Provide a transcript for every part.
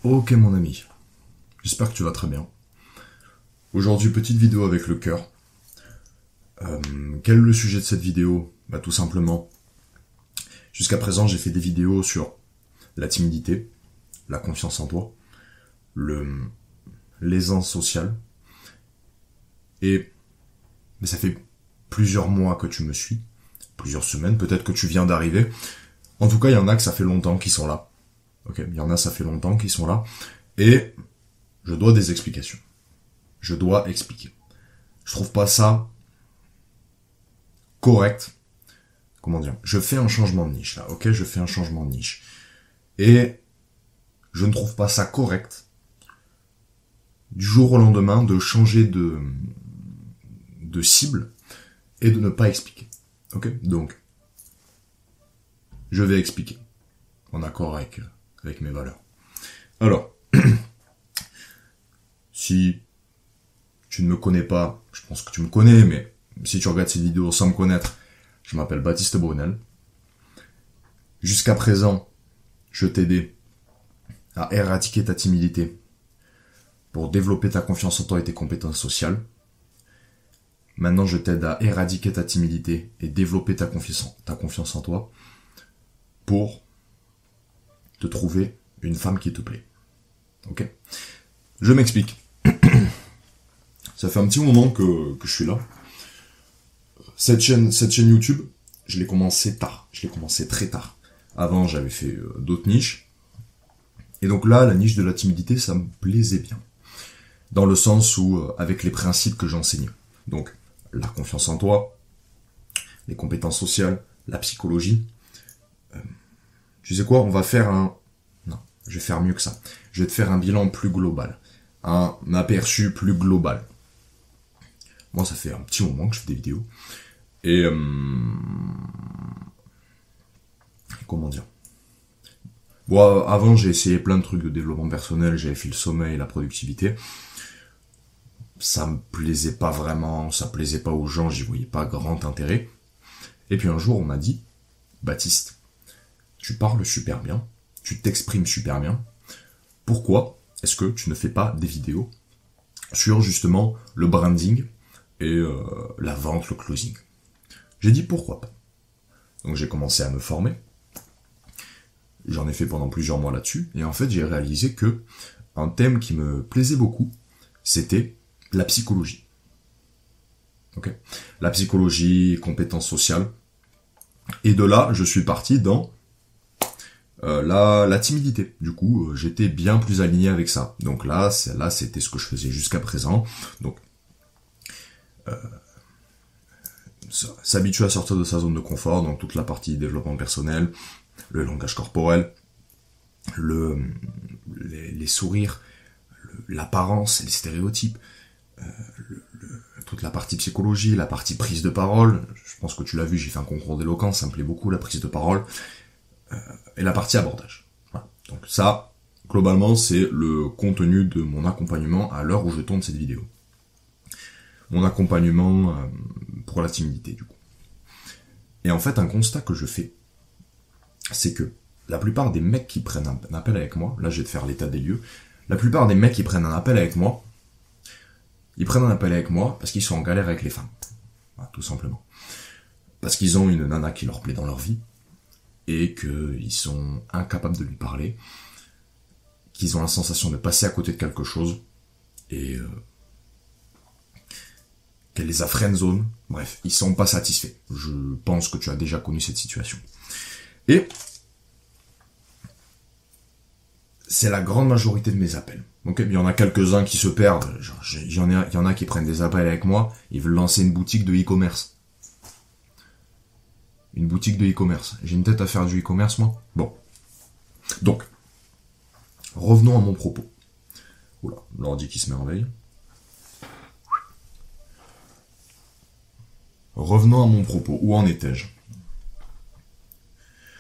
Ok mon ami, j'espère que tu vas très bien. Aujourd'hui, petite vidéo avec le cœur. Quel est le sujet de cette vidéo? Bah tout simplement, jusqu'à présent j'ai fait des vidéos sur la timidité, la confiance en toi, l'aisance sociale. Mais ça fait plusieurs mois que tu me suis, plusieurs semaines, peut-être que tu viens d'arriver. En tout cas, il y en a que ça fait longtemps qu'ils sont là. Ok, il y en a ça fait longtemps qu'ils sont là. Et je dois des explications. Je dois expliquer. Je trouve pas ça correct. Comment dire? Je fais un changement de niche là, ok? Je fais un changement de niche. Et je ne trouve pas ça correct du jour au lendemain de changer de cible et de ne pas expliquer. Ok? Donc, je vais expliquer en accord avec mes valeurs. Alors, si tu ne me connais pas, je pense que tu me connais, mais si tu regardes cette vidéo sans me connaître, je m'appelle Baptiste Brunel. Jusqu'à présent, je t'aidais à éradiquer ta timidité pour développer ta confiance en toi et tes compétences sociales. Maintenant, je t'aide à éradiquer ta timidité et développer ta confiance en toi pour te trouver une femme qui te plaît. Ok? Je m'explique. Ça fait un petit moment que je suis là. Cette chaîne YouTube, je l'ai commencé tard. Je l'ai commencé très tard. Avant, j'avais fait d'autres niches. Et donc là, la niche de la timidité, ça me plaisait bien. Dans le sens où, avec les principes que j'enseignais. Donc, la confiance en toi, les compétences sociales, la psychologie. Tu sais quoi, on va faire Non, je vais faire mieux que ça. Je vais te faire un bilan plus global. Un aperçu plus global. Moi, ça fait un petit moment que je fais des vidéos. Et... comment dire? Bon, avant, j'ai essayé plein de trucs de développement personnel. J'avais fait le sommeil, la productivité. Ça me plaisait pas vraiment. Ça plaisait pas aux gens. J'y voyais pas grand intérêt. Et puis un jour, on m'a dit, Baptiste, tu parles super bien. Tu t'exprimes super bien. Pourquoi est-ce que tu ne fais pas des vidéos sur justement le branding et la vente, le closing? J'ai dit pourquoi pas. Donc j'ai commencé à me former. J'en ai fait pendant plusieurs mois là-dessus. Et en fait, j'ai réalisé que un thème qui me plaisait beaucoup, c'était la psychologie. Ok? La psychologie, compétences sociales. Et de là, je suis parti dans la timidité. Du coup, j'étais bien plus aligné avec ça. Donc là, c'était ce que je faisais jusqu'à présent. Donc, s'habituer à sortir de sa zone de confort, donc toute la partie développement personnel, le langage corporel, les sourires, l'apparence, les stéréotypes, toute la partie psychologie, la partie prise de parole. Je pense que tu l'as vu, j'ai fait un concours d'éloquence, ça me plaît beaucoup la prise de parole, et la partie abordage. Voilà. Donc ça, globalement, c'est le contenu de mon accompagnement à l'heure où je tourne cette vidéo. Mon accompagnement pour la timidité, du coup. Et en fait, un constat que je fais, c'est que la plupart des mecs qui prennent un appel avec moi, là je vais te faire l'état des lieux, la plupart des mecs qui prennent un appel avec moi, ils prennent un appel avec moi parce qu'ils sont en galère avec les femmes. Voilà, tout simplement. Parce qu'ils ont une nana qui leur plaît dans leur vie, et qu'ils sont incapables de lui parler, qu'ils ont la sensation de passer à côté de quelque chose, et qu'elle les a friendzone. Bref, ils sont pas satisfaits. Je pense que tu as déjà connu cette situation. Et c'est la grande majorité de mes appels. Okay, il y en a quelques-uns qui se perdent. Il y en a qui prennent des appels avec moi. Ils veulent lancer une boutique de e-commerce. Une boutique de e-commerce. J'ai une tête à faire du e-commerce, moi. Bon. Donc, revenons à mon propos. Oula, l'ordi qui se merveille. Revenons à mon propos. Où en étais-je?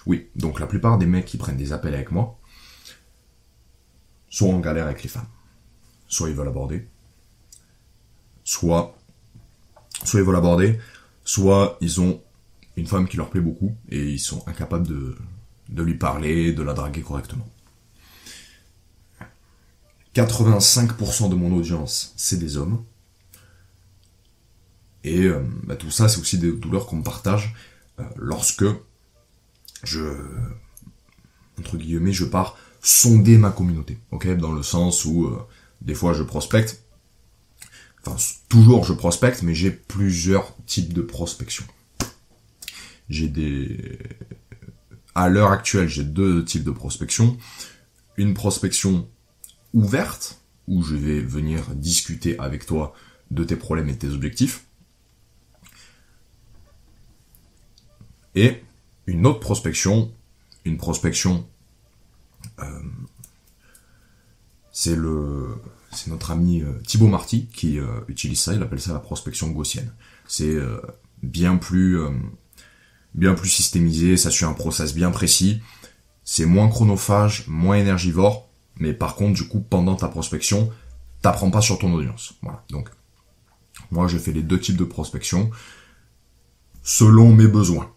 Oui, donc la plupart des mecs qui prennent des appels avec moi sont en galère avec les femmes. Soit ils veulent aborder, soit ils veulent aborder, soit ils ont une femme qui leur plaît beaucoup et ils sont incapables de lui parler, de la draguer correctement. 85% de mon audience, c'est des hommes. Et tout ça, c'est aussi des douleurs qu'on me partage lorsque entre guillemets, je pars sonder ma communauté. Ok, dans le sens où des fois je prospecte. Enfin, toujours je prospecte, mais j'ai plusieurs types de prospection. À l'heure actuelle, j'ai 2 types de prospection. Une prospection ouverte, où je vais venir discuter avec toi de tes problèmes et de tes objectifs. Et une autre prospection, c'est notre ami Thibaut Marty qui utilise ça, il appelle ça la prospection gaussienne. C'est bien plus systémisé, ça suit un process bien précis, c'est moins chronophage, moins énergivore, mais par contre, du coup, pendant ta prospection, t'apprends pas sur ton audience. Voilà. Donc, moi, je fais les 2 types de prospection selon mes besoins.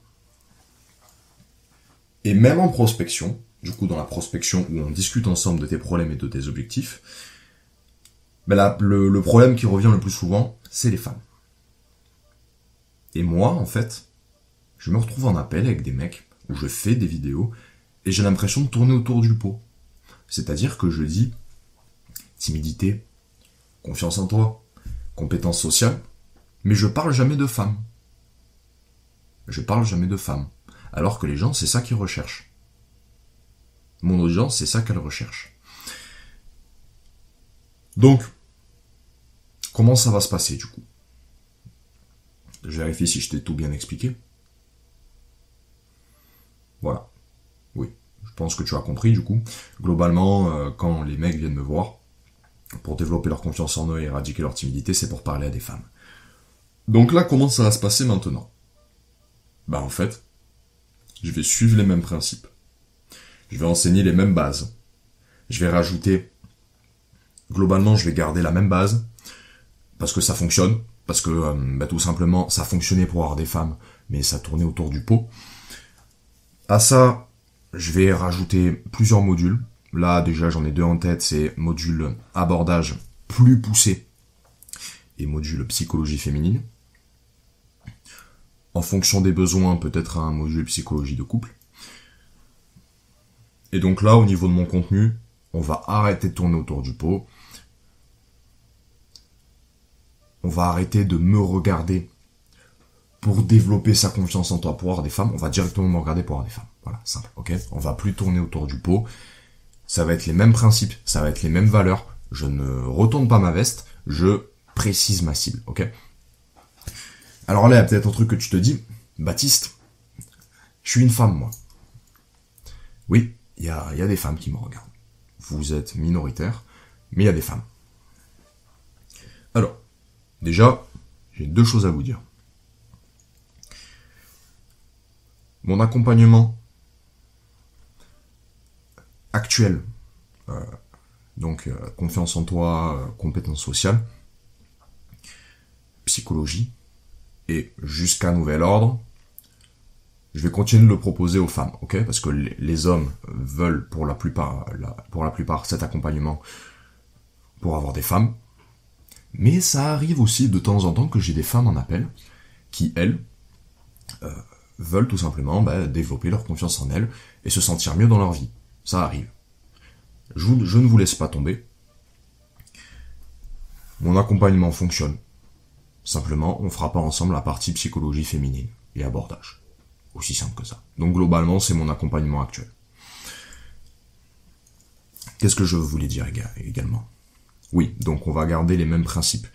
Et même en prospection, du coup, dans la prospection où on discute ensemble de tes problèmes et de tes objectifs, le problème qui revient le plus souvent, c'est les femmes. Et moi, en fait, je me retrouve en appel avec des mecs où je fais des vidéos et j'ai l'impression de tourner autour du pot. C'est-à-dire que je dis timidité, confiance en toi, compétence sociale, mais je parle jamais de femmes. Alors que les gens, c'est ça qu'ils recherchent. Mon audience, c'est ça qu'elle recherche. Donc, comment ça va se passer du coup? Je vérifie si je t'ai tout bien expliqué. Voilà. Oui, je pense que tu as compris du coup. Globalement, quand les mecs viennent me voir, pour développer leur confiance en eux et éradiquer leur timidité, c'est pour parler à des femmes. Donc là, comment ça va se passer maintenant? En fait, je vais suivre les mêmes principes. Je vais enseigner les mêmes bases. Je vais rajouter... Globalement, je vais garder la même base, parce que ça fonctionne, parce que tout simplement, ça fonctionnait pour avoir des femmes, mais ça tournait autour du pot. À ça, je vais rajouter plusieurs modules. Là, déjà, j'en ai 2 en tête, c'est module abordage plus poussé et module psychologie féminine. En fonction des besoins, peut-être un module psychologie de couple. Et donc là, au niveau de mon contenu, on va arrêter de tourner autour du pot. On va arrêter de me regarder pour développer sa confiance en toi, pour avoir des femmes. On va directement me regarder pour avoir des femmes. Voilà, simple, ok? On va plus tourner autour du pot. Ça va être les mêmes principes, ça va être les mêmes valeurs. Je ne retourne pas ma veste, je précise ma cible, ok? Alors là, il y a peut-être un truc que tu te dis, Baptiste, je suis une femme, moi. Oui, il y a des femmes qui me regardent. Vous êtes minoritaire, mais il y a des femmes. Alors, déjà, j'ai 2 choses à vous dire. Mon accompagnement actuel, confiance en toi, compétences sociales, psychologie, et jusqu'à nouvel ordre, je vais continuer de le proposer aux femmes, ok? Parce que les hommes veulent pour la plupart cet accompagnement pour avoir des femmes, mais ça arrive aussi de temps en temps que j'ai des femmes en appel qui, elles, veulent tout simplement développer leur confiance en elles et se sentir mieux dans leur vie. Ça arrive. Je ne vous laisse pas tomber. Mon accompagnement fonctionne. Simplement, on fera pas ensemble la partie psychologie féminine et abordage. Aussi simple que ça. Donc globalement, c'est mon accompagnement actuel. Qu'est-ce que je voulais dire également? Oui, donc on va garder les mêmes principes.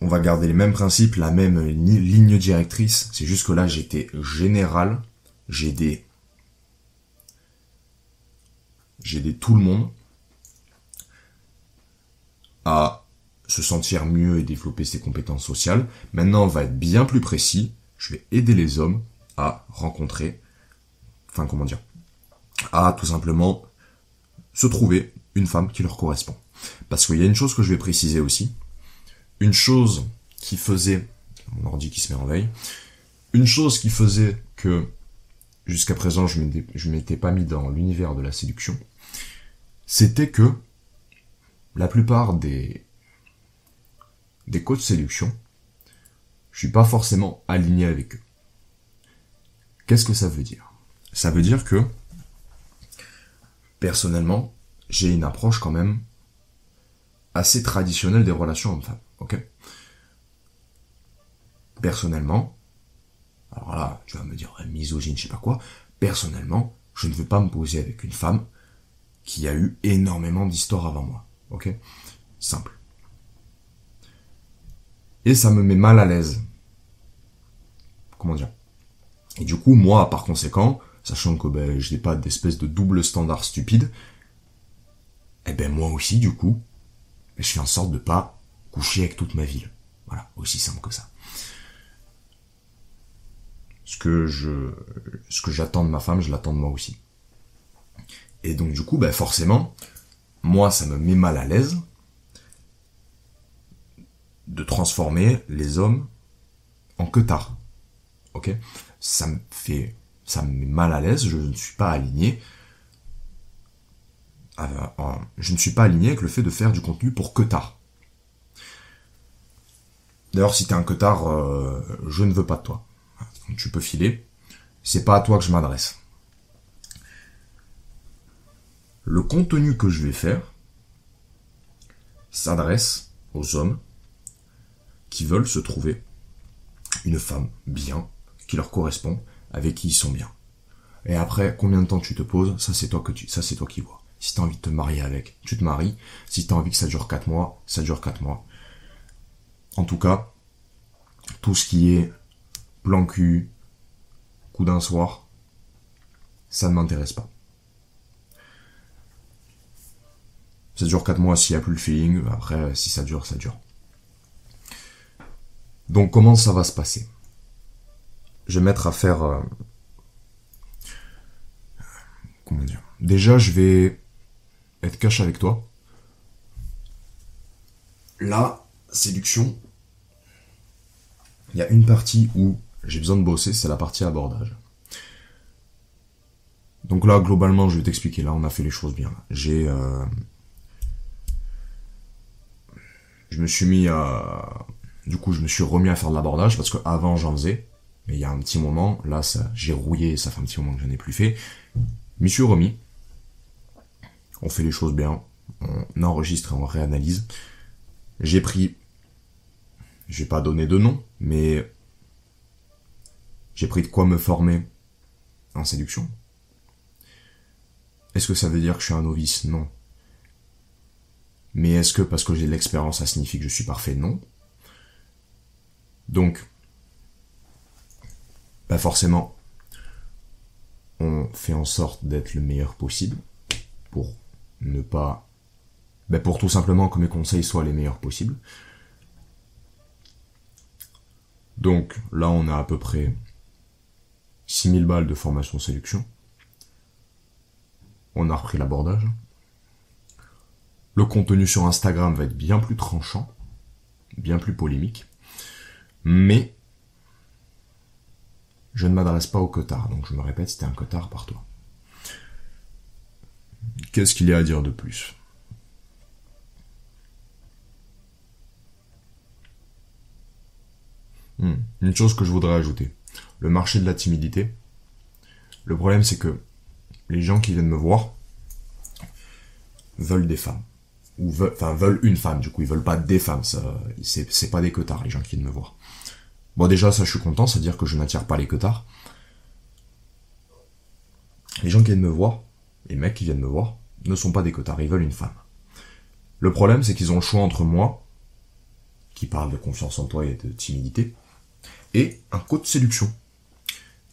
On va garder les mêmes principes, la même ligne directrice. C'est juste que là, j'étais général. J'ai aidé tout le monde à se sentir mieux et développer ses compétences sociales. Maintenant, on va être bien plus précis. Je vais aider les hommes à rencontrer, à tout simplement se trouver une femme qui leur correspond. Parce qu'il y a une chose que je vais préciser aussi. Une chose qui faisait, mon ordi qui se met en veille, une chose qui faisait que jusqu'à présent je m'étais pas mis dans l'univers de la séduction, c'était que la plupart des coachs séduction, je suis pas forcément aligné avec eux. Qu'est-ce que ça veut dire? Ça veut dire que, personnellement, j'ai une approche quand même assez traditionnelle des relations hommes-femmes, ok? Personnellement, alors là, tu vas me dire misogyne, je sais pas quoi, personnellement, je ne veux pas me poser avec une femme qui a eu énormément d'histoires avant moi, ok? Simple. Et ça me met mal à l'aise. Comment dire? Et du coup, moi, par conséquent, sachant que je n'ai pas d'espèce de double standard stupide, moi aussi, du coup, je fais en sorte de pas coucher avec toute ma ville. Voilà, aussi simple que ça. Ce que j'attends de ma femme, je l'attends de moi aussi. Et donc du coup, forcément, moi, ça me met mal à l'aise de transformer les hommes en queutards. Ok? Ça me met mal à l'aise, je ne suis pas aligné. Je ne suis pas aligné avec le fait de faire du contenu pour queutards. D'ailleurs, si t'es un queutard, je ne veux pas de toi. Tu peux filer. C'est pas à toi que je m'adresse. Le contenu que je vais faire s'adresse aux hommes qui veulent se trouver une femme bien, qui leur correspond, avec qui ils sont bien. Et après, combien de temps tu te poses, ça c'est toi qui vois. Si t'as envie de te marier avec, tu te maries. Si t'as envie que ça dure 4 mois, ça dure 4 mois. En tout cas, tout ce qui est plan cul, coup d'un soir, ça ne m'intéresse pas. Ça dure 4 mois s'il n'y a plus le feeling, après si ça dure, ça dure. Donc comment ça va se passer? Je vais mettre à faire... comment dire? Déjà, je vais être cash avec toi. La séduction, il y a une partie où j'ai besoin de bosser, c'est la partie abordage. Donc là, globalement, je vais t'expliquer. Là, on a fait les choses bien. Je me suis mis à... Du coup, je me suis remis à faire de l'abordage parce que avant j'en faisais. Mais il y a un petit moment, là, j'ai rouillé, ça fait un petit moment que je n'en ai plus fait. M'y suis remis. On fait les choses bien. On enregistre et on réanalyse. J'ai pris... Je vais pas donner de nom, mais... J'ai pris de quoi me former en séduction. Est-ce que ça veut dire que je suis un novice? Non. Mais est-ce que parce que j'ai de l'expérience, ça signifie que je suis parfait? Non. Donc, forcément, on fait en sorte d'être le meilleur possible pour ne pas... pour tout simplement que mes conseils soient les meilleurs possibles. Donc, là, on a à peu près 6000 balles de formation séduction. On a repris l'abordage. Le contenu sur Instagram va être bien plus tranchant, bien plus polémique. Mais je ne m'adresse pas aux queutards, donc je me répète, c'était un queutard par toi. Qu'est-ce qu'il y a à dire de plus? Une chose que je voudrais ajouter. Le marché de la timidité. Le problème, c'est que les gens qui viennent me voir veulent des femmes. Ou veulent une femme, du coup, ils veulent pas des femmes. C'est pas des queutards, les gens qui viennent me voir. Bon, déjà, ça, je suis content, c'est-à-dire que je n'attire pas les queutards. Les gens qui viennent me voir, les mecs qui viennent me voir, ne sont pas des queutards, ils veulent une femme. Le problème, c'est qu'ils ont le choix entre moi, qui parle de confiance en toi et de timidité, et un coach de séduction.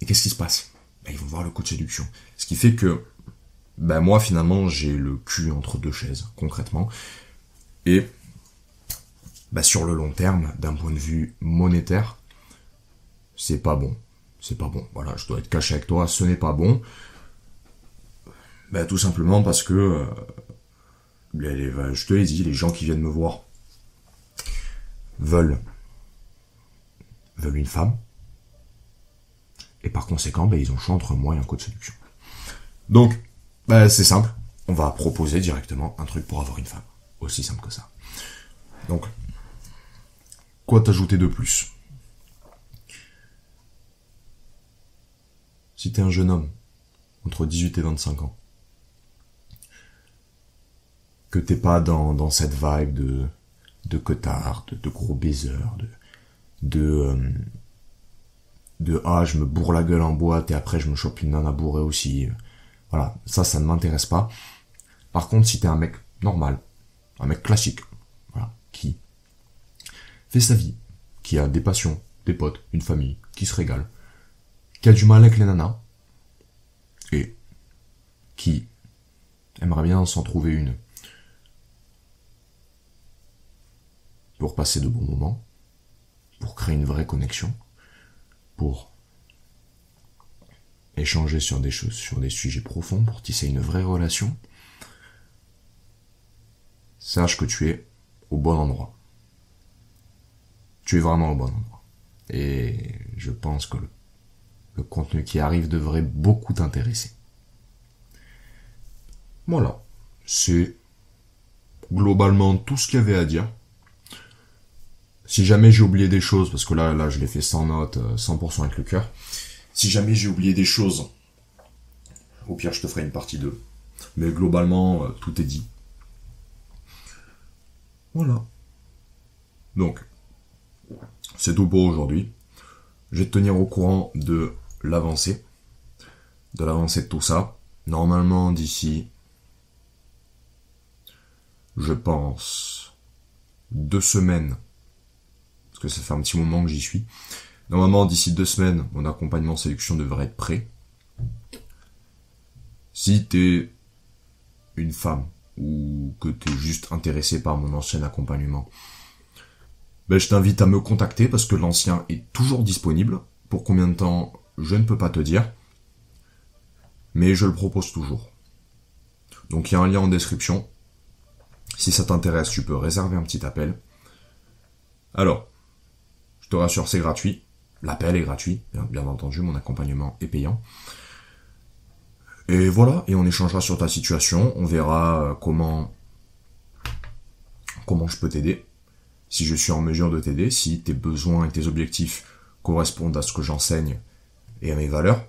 Et qu'est-ce qui se passe? Ils vont voir le coach de séduction. Ce qui fait que, moi, finalement, j'ai le cul entre deux chaises, concrètement. Et, sur le long terme, d'un point de vue monétaire, c'est pas bon. C'est pas bon. Voilà, je dois être caché avec toi, ce n'est pas bon. Tout simplement parce que, je te l'ai dit, les gens qui viennent me voir veulent une femme. Et par conséquent, ils ont le choix entre moi et un coach de séduction. Donc, c'est simple. On va proposer directement un truc pour avoir une femme. Aussi simple que ça. Donc, quoi t'ajouter de plus? Si t'es un jeune homme, entre 18 et 25 ans, que t'es pas dans cette vibe de cotard, de gros baiseurs, de ah, je me bourre la gueule en boîte et après je me chope une nana bourrée aussi. Voilà, ça ne m'intéresse pas. Par contre, si t'es un mec normal, un mec classique, voilà, qui fait sa vie, qui a des passions, des potes, une famille, qui se régale, qui a du mal avec les nanas, et qui aimerait bien s'en trouver une pour passer de bons moments, pour créer une vraie connexion, pour échanger sur des choses, sur des sujets profonds, pour tisser une vraie relation, sache que tu es au bon endroit. Tu es vraiment au bon endroit. Et je pense que le contenu qui arrive devrait beaucoup t'intéresser. Voilà. C'est globalement tout ce qu'il y avait à dire. Si jamais j'ai oublié des choses, parce que là je l'ai fait sans note, 100% avec le cœur. Si jamais j'ai oublié des choses, au pire je te ferai une partie 2. Mais globalement, tout est dit. Voilà. Donc, c'est tout pour aujourd'hui. Je vais te tenir au courant de l'avancée de tout ça. Normalement, d'ici, je pense, 2 semaines, parce que ça fait un petit moment que j'y suis. Normalement, d'ici 2 semaines, mon accompagnement séduction devrait être prêt. Si t'es une femme, ou que t'es juste intéressé par mon ancien accompagnement, ben je t'invite à me contacter parce que l'ancien est toujours disponible. Pour combien de temps, je ne peux pas te dire, mais je le propose toujours. Donc il y a un lien en description. Si ça t'intéresse, tu peux réserver un petit appel. Alors, je te rassure, c'est gratuit. L'appel est gratuit, bien entendu, mon accompagnement est payant. Et voilà, et on échangera sur ta situation, on verra comment je peux t'aider, si je suis en mesure de t'aider, si tes besoins et tes objectifs correspondent à ce que j'enseigne et à mes valeurs.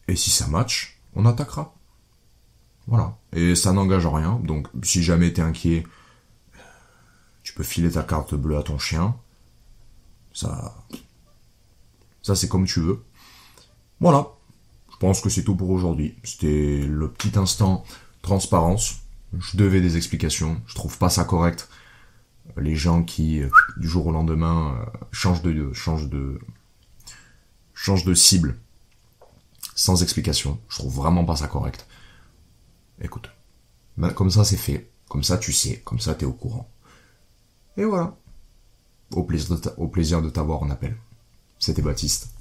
Et si ça match, on attaquera. Voilà. Et ça n'engage en rien, donc si jamais t'es inquiet, tu peux filer ta carte bleue à ton chien. Ça c'est comme tu veux. Voilà. Je pense que c'est tout pour aujourd'hui. C'était le petit instant transparence. Je devais des explications. Je trouve pas ça correct. Les gens qui, du jour au lendemain, changent de cible sans explication. Je trouve vraiment pas ça correct. Écoute. Comme ça, c'est fait. Comme ça, tu sais. Comme ça, t'es au courant. Et voilà. Au plaisir de t'avoir en appel. C'était Baptiste.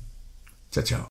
Ciao, ciao.